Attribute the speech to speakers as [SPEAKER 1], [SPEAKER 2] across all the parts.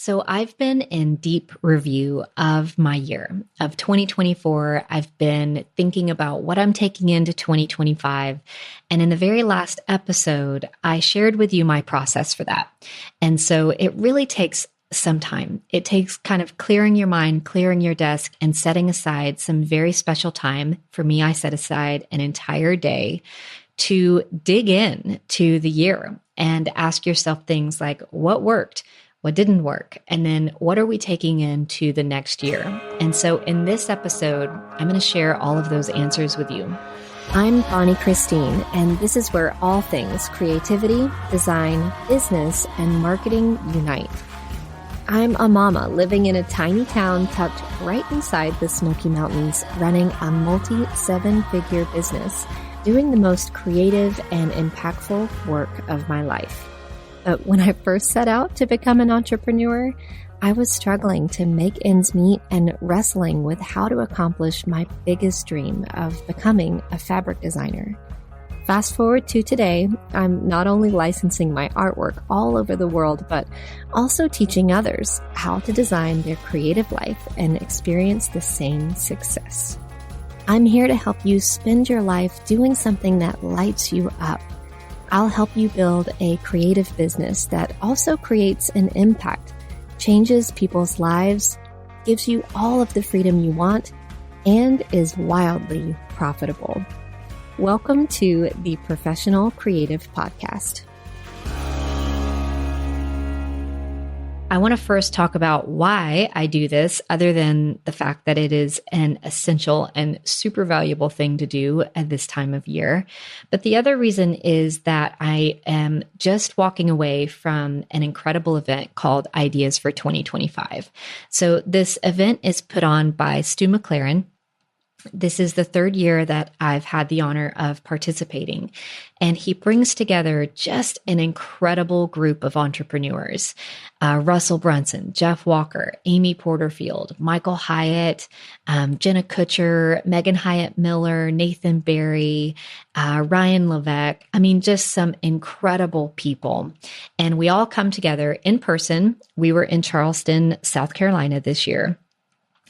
[SPEAKER 1] So I've been in deep review of my year of 2024. I've been thinking about what I'm taking into 2025. And in the very last episode, I shared with you my process for that. And so it really takes some time. It takes kind of clearing your mind, clearing your desk, and setting aside some very special time. For me, I set aside an entire day to dig in to the year and ask yourself things like what worked? What didn't work? And then what are we taking into the next year? And so in this episode, I'm going to share all of those answers with you.
[SPEAKER 2] I'm Bonnie Christine, and this is where all things creativity, design, business, and marketing unite. I'm a mama living in a tiny town tucked right inside the Smoky Mountains, running a multi-seven-figure business, doing the most creative and impactful work of my life. But when I first set out to become an entrepreneur, I was struggling to make ends meet and wrestling with how to accomplish my biggest dream of becoming a fabric designer. Fast forward to today, I'm not only licensing my artwork all over the world, but also teaching others how to design their creative life and experience the same success. I'm here to help you spend your life doing something that lights you up. I'll help you build a creative business that also creates an impact, changes people's lives, gives you all of the freedom you want, and is wildly profitable. Welcome to the Professional Creative Podcast.
[SPEAKER 1] I want to first talk about why I do this, other than the fact that it is an essential and super valuable thing to do at this time of year. But the other reason is that I am just walking away from an incredible event called Ideas for 2025. So this event is put on by Stu McLaren. This is the third year that I've had the honor of participating, and he brings together just an incredible group of entrepreneurs. Russell Brunson, Jeff Walker, Amy Porterfield, Michael Hyatt, Jenna Kutcher, Megan Hyatt Miller, Nathan Barry, Ryan Levesque. I mean, just some incredible people. And we all come together in person. We were in Charleston, South Carolina this year.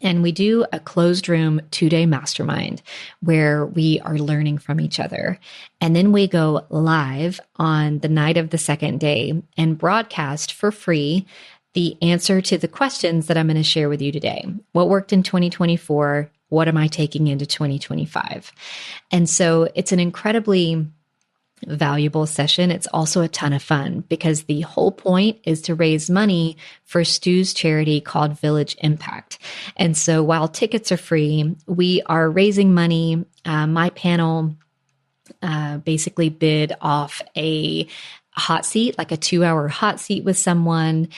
[SPEAKER 1] And we do a closed room 2-day mastermind where we are learning from each other. And then we go live on the night of the second day and broadcast for free the answer to the questions that I'm going to share with you today. What worked in 2024? What am I taking into 2025? And so it's an incredibly valuable session. It's also a ton of fun because the whole point is to raise money for Stu's charity called Village Impact. And so while tickets are free, we are raising money. My panel basically bid off a hot seat, like a 2-hour hot seat with someone.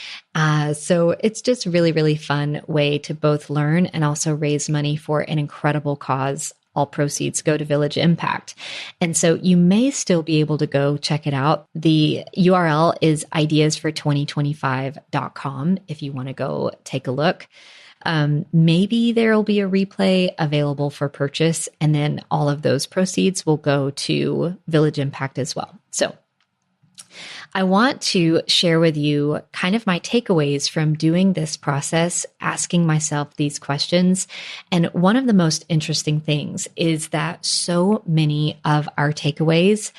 [SPEAKER 1] So it's just really, really fun way to both learn and also raise money for an incredible cause. All proceeds go to Village Impact. And so you may still be able to go check it out. The URL is ideasfor2025.com if you want to go take a look. Maybe there'll be a replay available for purchase, and then all of those proceeds will go to Village Impact as well. So I want to share with you kind of my takeaways from doing this process, asking myself these questions. And one of the most interesting things is that so many of our takeaways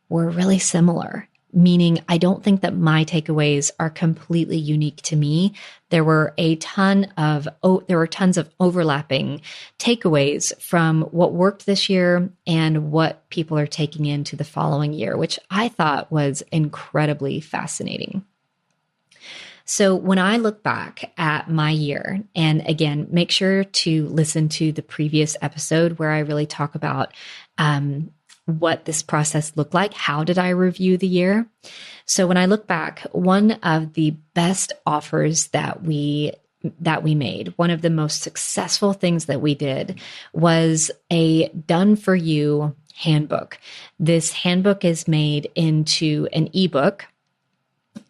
[SPEAKER 1] were really similar, meaning I don't think that my takeaways are completely unique to me. There were tons of overlapping takeaways from what worked this year and what people are taking into the following year, which I thought was incredibly fascinating. So when I look back at my year, and again, make sure to listen to the previous episode where I really talk about what this process looked like. How did I review the year? So when I look back, one of the best offers that we made, one of the most successful things that we did was a done for you handbook. This handbook is made into an ebook,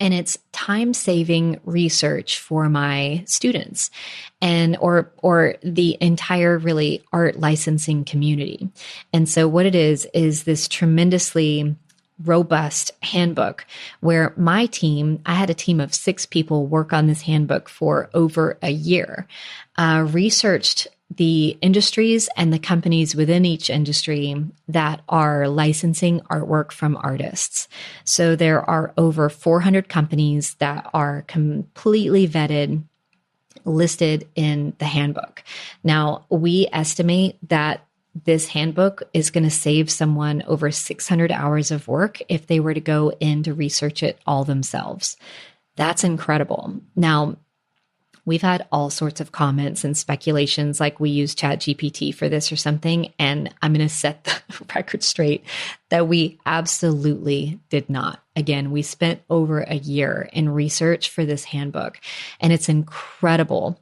[SPEAKER 1] and it's time-saving research for my students and or the entire really art licensing community. And so what it is this tremendously robust handbook where I had a team of 6 people work on this handbook for over a year, researched the industries and the companies within each industry that are licensing artwork from artists. So there are over 400 companies that are completely vetted, listed in the handbook. Now, we estimate that this handbook is going to save someone over 600 hours of work if they were to go in to research it all themselves. That's incredible. Now, we've had all sorts of comments and speculations like we use ChatGPT for this or something, and I'm going to set the record straight that we absolutely did not. Again, we spent over a year in research for this handbook, and it's incredibly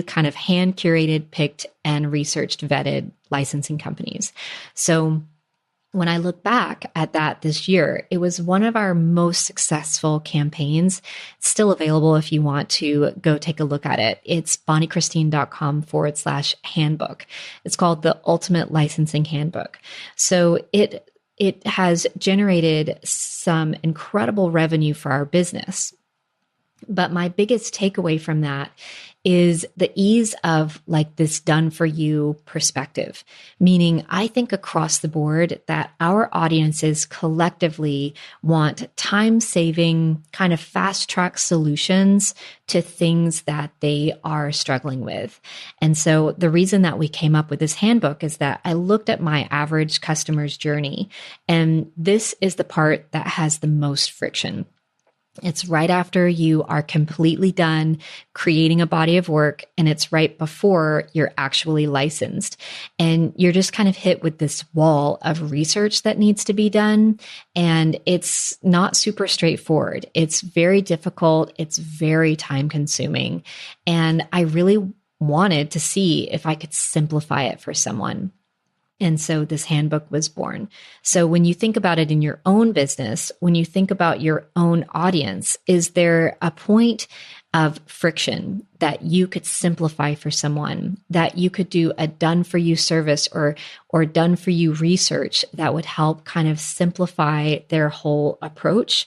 [SPEAKER 1] kind of hand curated, picked, and researched, vetted licensing companies. So when I look back at that this year, it was one of our most successful campaigns. It's still available if you want to go take a look at it. It's bonniechristine.com/handbook. It's called the Ultimate Licensing Handbook. So it has generated some incredible revenue for our business. But my biggest takeaway from that is the ease of like this done for you perspective. Meaning I think across the board that our audiences collectively want time saving kind of fast track solutions to things that they are struggling with. And so the reason that we came up with this handbook is that I looked at my average customer's journey, and this is the part that has the most friction. It's right after you are completely done creating a body of work, and it's right before you're actually licensed. And you're just kind of hit with this wall of research that needs to be done. And it's not super straightforward. It's very difficult. It's very time consuming. And I really wanted to see if I could simplify it for someone. And so this handbook was born. So when you think about it in your own business, when you think about your own audience, is there a point of friction that you could simplify for someone, that you could do a done for you service or done for you research that would help kind of simplify their whole approach?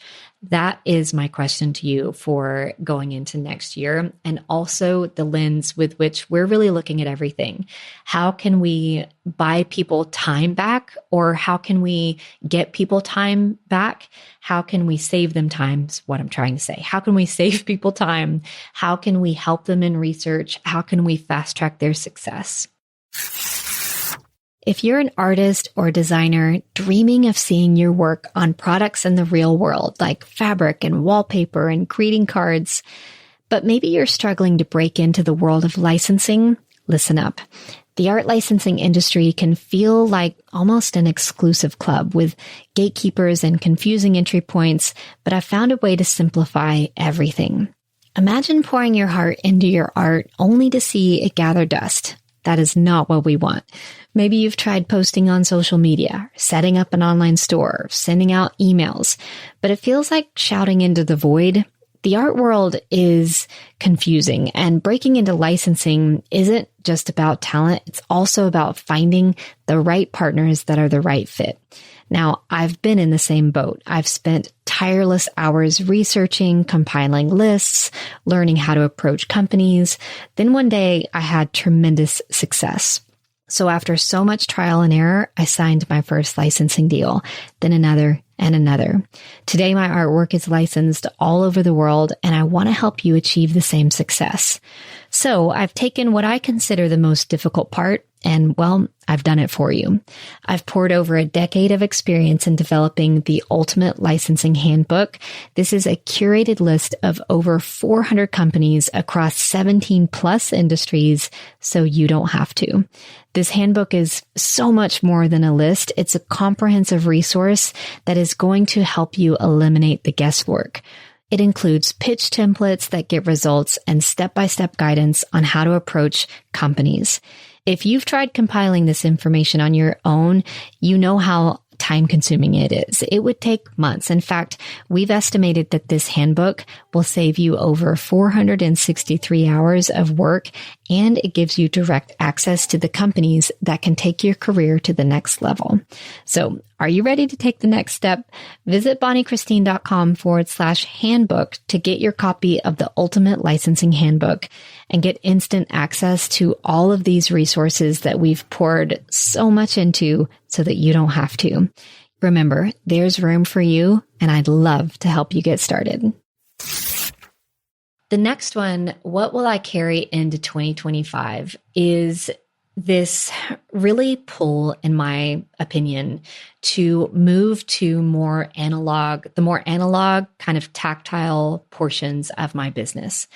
[SPEAKER 1] That is my question to you for going into next year, and also the lens with which we're really looking at everything. How can we buy people time back, or how can we get people time back? How can we save them time is what I'm trying to say. How can we save people time? How can we help them in research? How can we fast track their success?
[SPEAKER 2] If you're an artist or designer dreaming of seeing your work on products in the real world, like fabric and wallpaper and greeting cards, but maybe you're struggling to break into the world of licensing, listen up. The art licensing industry can feel like almost an exclusive club with gatekeepers and confusing entry points, but I've found a way to simplify everything. Imagine pouring your heart into your art only to see it gather dust. That is not what we want. Maybe you've tried posting on social media, setting up an online store, sending out emails, but it feels like shouting into the void. The art world is confusing, and breaking into licensing isn't just about talent. It's also about finding the right partners that are the right fit. Now, I've been in the same boat. I've spent tireless hours researching, compiling lists, learning how to approach companies. Then one day I had tremendous success. So after so much trial and error, I signed my first licensing deal, then another and another. Today, my artwork is licensed all over the world, and I want to help you achieve the same success. So I've taken what I consider the most difficult part, and well, I've done it for you. I've poured over a decade of experience in developing the Ultimate Licensing Handbook. This is a curated list of over 400 companies across 17 plus industries, so you don't have to. This handbook is so much more than a list. It's a comprehensive resource that is going to help you eliminate the guesswork. It includes pitch templates that get results and step-by-step guidance on how to approach companies. If you've tried compiling this information on your own, you know how time-consuming it is. It would take months. In fact, we've estimated that this handbook will save you over 463 hours of work
[SPEAKER 1] and it gives you direct access to the companies that can take your career to the next level. So are you ready to take the next step? Visit bonniechristine.com/handbook to get your copy of the Ultimate Licensing Handbook and get instant access to all of these resources that we've poured so much into so that you don't have to. Remember, there's room for you, and I'd love to help you get started. The next one, what will I carry into 2025, is this really pull, in my opinion, to move to the more analog kind of tactile portions of my business.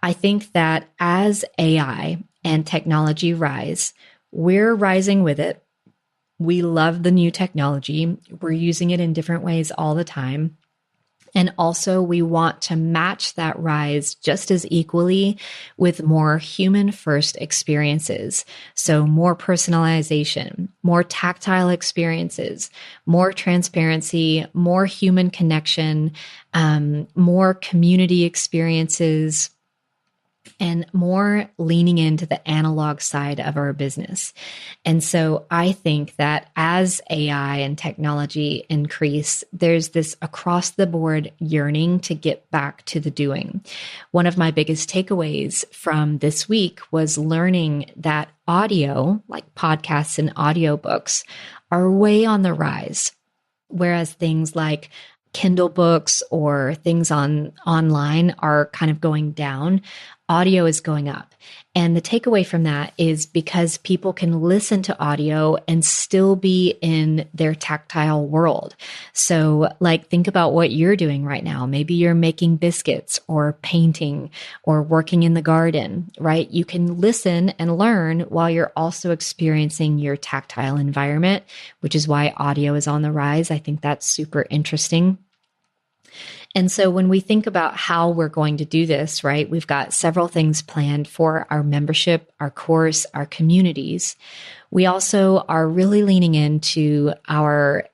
[SPEAKER 1] I think that as AI and technology rise, we're rising with it. We love the new technology. We're using it in different ways all the time. And also we want to match that rise just as equally with more human-first experiences. So more personalization, more tactile experiences, more transparency, more human connection, more community experiences, and more leaning into the analog side of our business. And so I think that as AI and technology increase, there's this across the board yearning to get back to the doing. One of my biggest takeaways from this week was learning that audio, like podcasts and audiobooks, are way on the rise, whereas things like Kindle books or things online are kind of going down. Audio is going up. And the takeaway from that is because people can listen to audio and still be in their tactile world. So like, think about what you're doing right now. Maybe you're making biscuits or painting or working in the garden, right? You can listen and learn while you're also experiencing your tactile environment, which is why audio is on the rise. I think that's super interesting. And so when we think about how we're going to do this, right, we've got several things planned for our membership, our course, our communities. We also are really leaning into our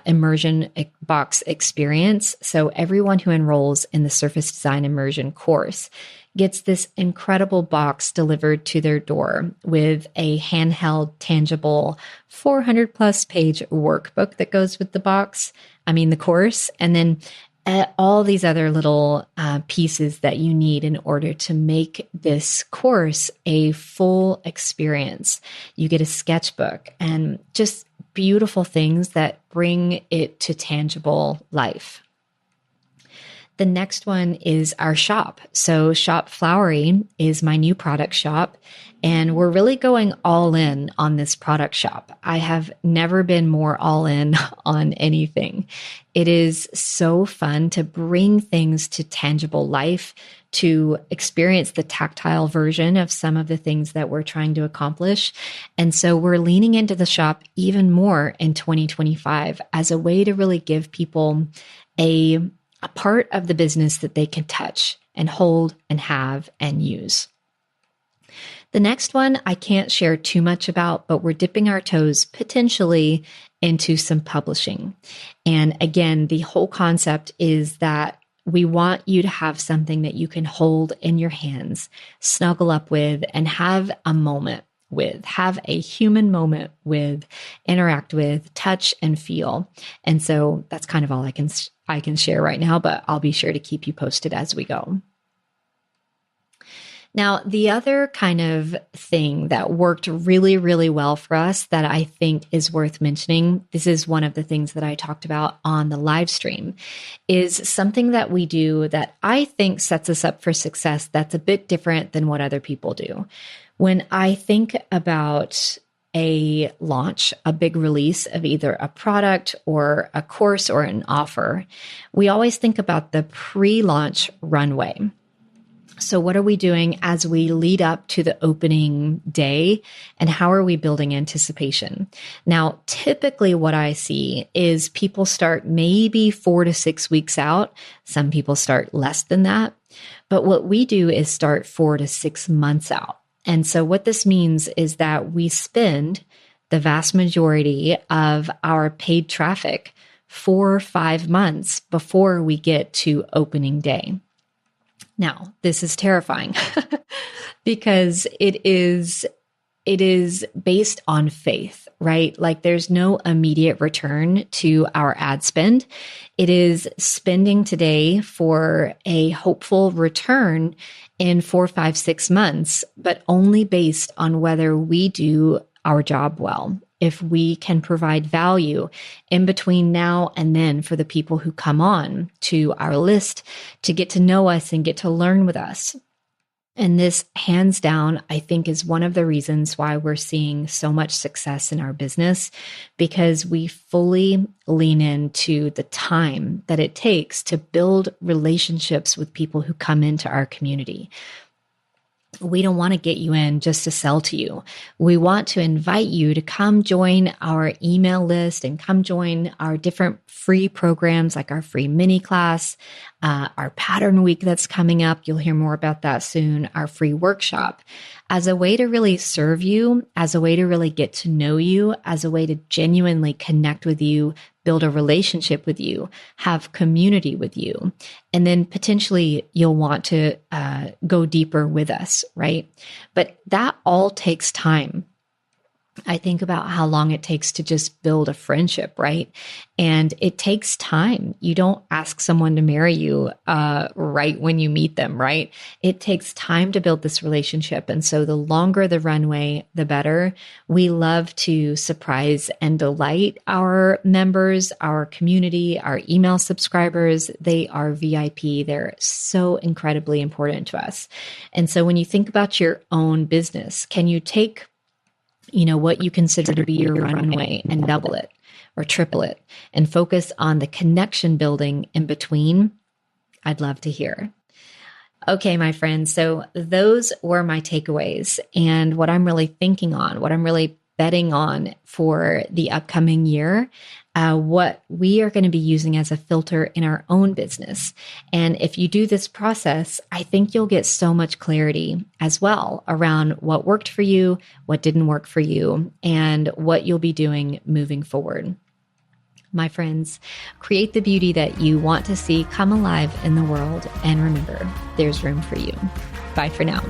[SPEAKER 1] immersion box experience. So everyone who enrolls in the Surface Design Immersion course gets this incredible box delivered to their door with a handheld, tangible 400 plus page workbook that goes with the course. And then all these other little pieces that you need in order to make this course a full experience. You get a sketchbook and just beautiful things that bring it to tangible life. The next one is our shop. So Shop Flowery is my new product shop, and we're really going all in on this product shop. I have never been more all in on anything. It is so fun to bring things to tangible life, to experience the tactile version of some of the things that we're trying to accomplish. And so we're leaning into the shop even more in 2025 as a way to really give people a part of the business that they can touch and hold and have and use. The next one I can't share too much about, but we're dipping our toes potentially into some publishing. And again, the whole concept is that we want you to have something that you can hold in your hands, snuggle up with, and have a moment with, have a human moment with, interact with, touch and feel. And so that's kind of all I can share right now, but I'll be sure to keep you posted as we go. Now, the other kind of thing that worked really, really well for us that I think is worth mentioning, this is one of the things that I talked about on the live stream, is something that we do that I think sets us up for success that's a bit different than what other people do. When I think about a launch, a big release of either a product or a course or an offer, we always think about the pre-launch runway. So what are we doing as we lead up to the opening day, and how are we building anticipation? Now, typically what I see is people start maybe 4 to 6 weeks out. Some people start less than that. But what we do is start 4 to 6 months out. And so what this means is that we spend the vast majority of our paid traffic 4 or 5 months before we get to opening day. Now, this is terrifying. because it is based on faith, right? Like there's no immediate return to our ad spend. It is spending today for a hopeful return in 4, 5, 6 months, but only based on whether we do our job well. If we can provide value in between now and then for the people who come on to our list to get to know us and get to learn with us. And this, hands down, I think is one of the reasons why we're seeing so much success in our business, because we fully lean into the time that it takes to build relationships with people who come into our community. We don't want to get you in just to sell to you. We want to invite you to come join our email list and come join our different free programs like our free mini class, our pattern week that's coming up. You'll hear more about that soon, our free workshop, as a way to really serve you, as a way to really get to know you, as a way to genuinely connect with you, build a relationship with you, have community with you. And then potentially you'll want to go deeper with us, right? But that all takes time. I think about how long it takes to just build a friendship, right? And it takes time. You don't ask someone to marry you right when you meet them, right? It takes time to build this relationship. And so the longer the runway, the better. We love to surprise and delight our members, our community, our email subscribers. They are VIP. They're so incredibly important to us. And so when you think about your own business, can you take what you consider to be your runway and double it or triple it and focus on the connection building in between? I'd love to hear. Okay, my friends. So those were my takeaways and what I'm really thinking on, what I'm really betting on for the upcoming year, what we are going to be using as a filter in our own business. And if you do this process, I think you'll get so much clarity as well around what worked for you, what didn't work for you, and what you'll be doing moving forward. My friends, create the beauty that you want to see come alive in the world. And remember, there's room for you. Bye for now.